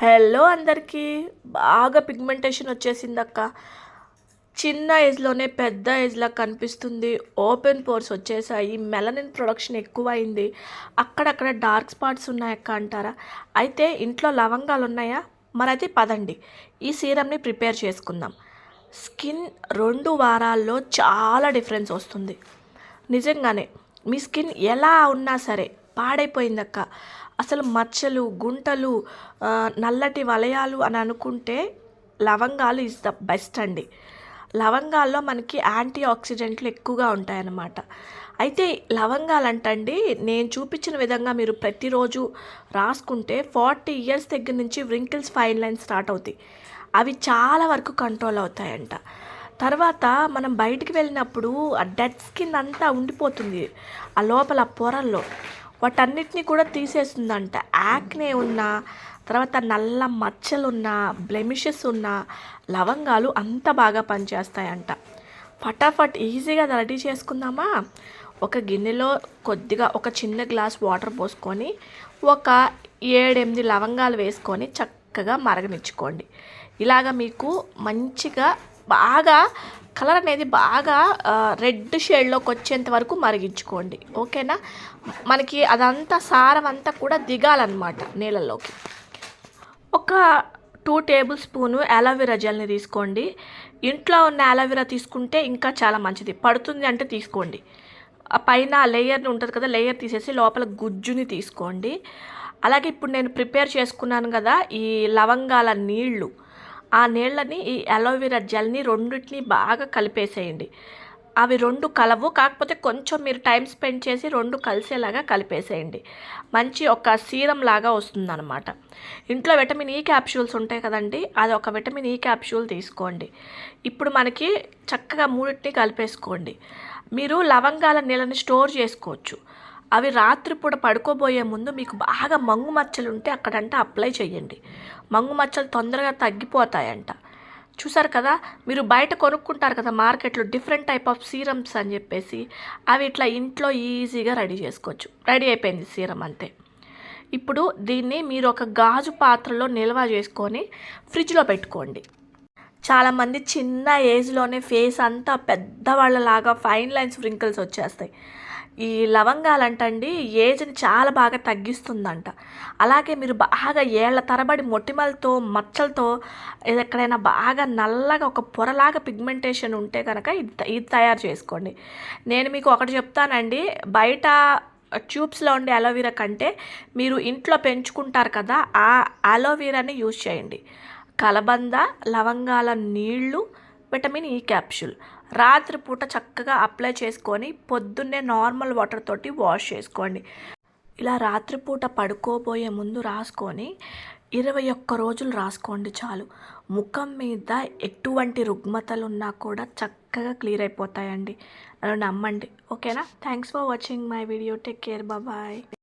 Hello అందరికీ. బాగా pigmentation వచ్చేసిందక్క. చిన్న ఏజ్లోనే పెద్ద ఏజ్లా కనిపిస్తుంది. ఓపెన్ పోర్స్ వచ్చేసాయి. మెలనిన్ ప్రొడక్షన్ ఎక్కువైంది. అక్కడక్కడ డార్క్ స్పాట్స్ ఉన్నాయక్క అంటారా? అయితే ఇంట్లో లవంగాలు ఉన్నాయా? మరైతే పదండి ఈ సీరమ్ని ప్రిపేర్ చేసుకుందాం. స్కిన్ 2 వారాల్లో చాలా డిఫరెన్స్ వస్తుంది. నిజంగానే మీ స్కిన్ ఎలా ఉన్నా సరే పాడైపోయిందక్క, అసలు మచ్చలు గుంటలు, నల్లటి వలయాలు అని అనుకుంటే లవంగాలు ఈజ్ ద బెస్ట్ అండి. లవంగాల్లో మనకి యాంటీ ఆక్సిడెంట్లు ఎక్కువగా ఉంటాయన్నమాట. అయితే లవంగాలు అంటండి, నేను చూపించిన విధంగా మీరు ప్రతిరోజు రాసుకుంటే 40 ఇయర్స్ దగ్గర నుంచి వ్రింకిల్స్ ఫైన్ లైన్స్ స్టార్ట్ అవుతాయి. అవి చాలా వరకు కంట్రోల్ అవుతాయంట. తర్వాత మనం బయటికి వెళ్ళినప్పుడు ఆ డెడ్ స్కిన్ అంతా ఉండిపోతుంది ఆ లోపల పొరల్లో. వాటన్నిటిని కూడా తీసేస్తుందంట. యాక్నే ఉన్న, తర్వాత నల్ల మచ్చలున్న, బ్లెమిషెస్ ఉన్న లవంగాలు అంత బాగా పనిచేస్తాయంట. ఫటాఫట్ ఈజీగా రెడీ చేసుకుందామా? ఒక గిన్నెలో కొద్దిగా ఒక చిన్న గ్లాస్ వాటర్ పోసుకొని ఒక 7-8 లవంగాలు వేసుకొని చక్కగా మరగనిచ్చుకోండి. ఇలాగ మీకు మంచిగా బాగా కలర్ అనేది బాగా రెడ్ షేడ్లోకి వచ్చేంత వరకు మరిగించుకోండి. ఓకేనా? మనకి అదంతా సారం అంతా కూడా దిగాలన్నమాట నీళ్ళల్లోకి. ఒక 2 టేబుల్ స్పూను అలోవెరా జెల్ని తీసుకోండి. ఇంట్లో ఉన్న అలోవెరా తీసుకుంటే ఇంకా చాలా మంచిది. పడుతుంది అంటే తీసుకోండి. ఆ పైన లేయర్ని ఉంటుంది కదా, లేయర్ తీసేసి లోపల గుజ్జుని తీసుకోండి. అలాగే ఇప్పుడు నేను ప్రిపేర్ చేసుకున్నాను కదా ఈ లవంగాల నీళ్ళు, ఆ నీళ్ళని ఈ అలోవెరా జెల్ని రెండింటిని బాగా కలిపేసేయండి. అవి 2 కలవు, కాకపోతే కొంచెం మీరు టైం స్పెండ్ చేసి 2 కలిసేలాగా కలిపేసేయండి. మంచి ఒక సీరం లాగా వస్తుందన్నమాట. ఇంట్లో విటమిన్ ఈ క్యాప్సూల్స్ ఉంటాయి కదండి, అది ఒక విటమిన్ ఈ క్యాప్సూల్ తీసుకోండి. ఇప్పుడు మనకి చక్కగా మూడింటిని కలిపేసుకోండి. మీరు లవంగాల నీళ్ళని స్టోర్ చేసుకోవచ్చు. అవి రాత్రిపూట పడుకోబోయే ముందు మీకు బాగా మంగు మచ్చలు ఉంటే అక్కడంటే అప్లై చేయండి. మంగు మచ్చలు తొందరగా తగ్గిపోతాయంట. చూసారు కదా, మీరు బయట కొనుక్కుంటారు కదా మార్కెట్లో డిఫరెంట్ టైప్ ఆఫ్ సీరమ్స్ అని చెప్పేసి, అవి ఇట్లా ఇంట్లో ఈజీగా రెడీ చేసుకోవచ్చు. రెడీ అయిపోయింది సీరం అంతే. ఇప్పుడు దీన్ని మీరు ఒక గాజు పాత్రలో నిల్వ చేసుకొని ఫ్రిడ్జ్లో పెట్టుకోండి. చాలామంది చిన్న ఏజ్లోనే ఫేస్ అంతా పెద్దవాళ్ళలాగా ఫైన్ లైన్స్ వ్రింకిల్స్ వచ్చేస్తాయి. ఈ లవంగాలంటండి ఏజ్ని చాలా బాగా తగ్గిస్తుందంట. అలాగే మీరు బాగా ఏళ్ల తరబడి మొటిమలతో మచ్చలతో ఎక్కడైనా బాగా నల్లగా ఒక పొరలాగా పిగ్మెంటేషన్ ఉంటే కనుక ఇది తయారు చేసుకోండి. నేను మీకు ఒకటి చెప్తానండి, బయట ట్యూబ్స్లో ఉండే అలోవెరా కంటే మీరు ఇంట్లో పెంచుకుంటారు కదా ఆ అలోవెరాని యూజ్ చేయండి. కలబంద, లవంగాల నీళ్ళు, విటమిన్ ఈ క్యాప్సూల్ రాత్రిపూట చక్కగా అప్లై చేసుకొని పొద్దున్నే నార్మల్ వాటర్ తోటి వాష్ చేసుకోండి. ఇలా రాత్రిపూట పడుకోబోయే ముందు రాసుకొని 21 రోజులు రాసుకోండి చాలు. ముఖం మీద ఎటువంటి రుగ్మతలు ఉన్నా కూడా చక్కగా క్లియర్ అయిపోతాయండి. నన్ను నమ్మండి. ఓకేనా? Thanks for watching my video. Take care. Bye.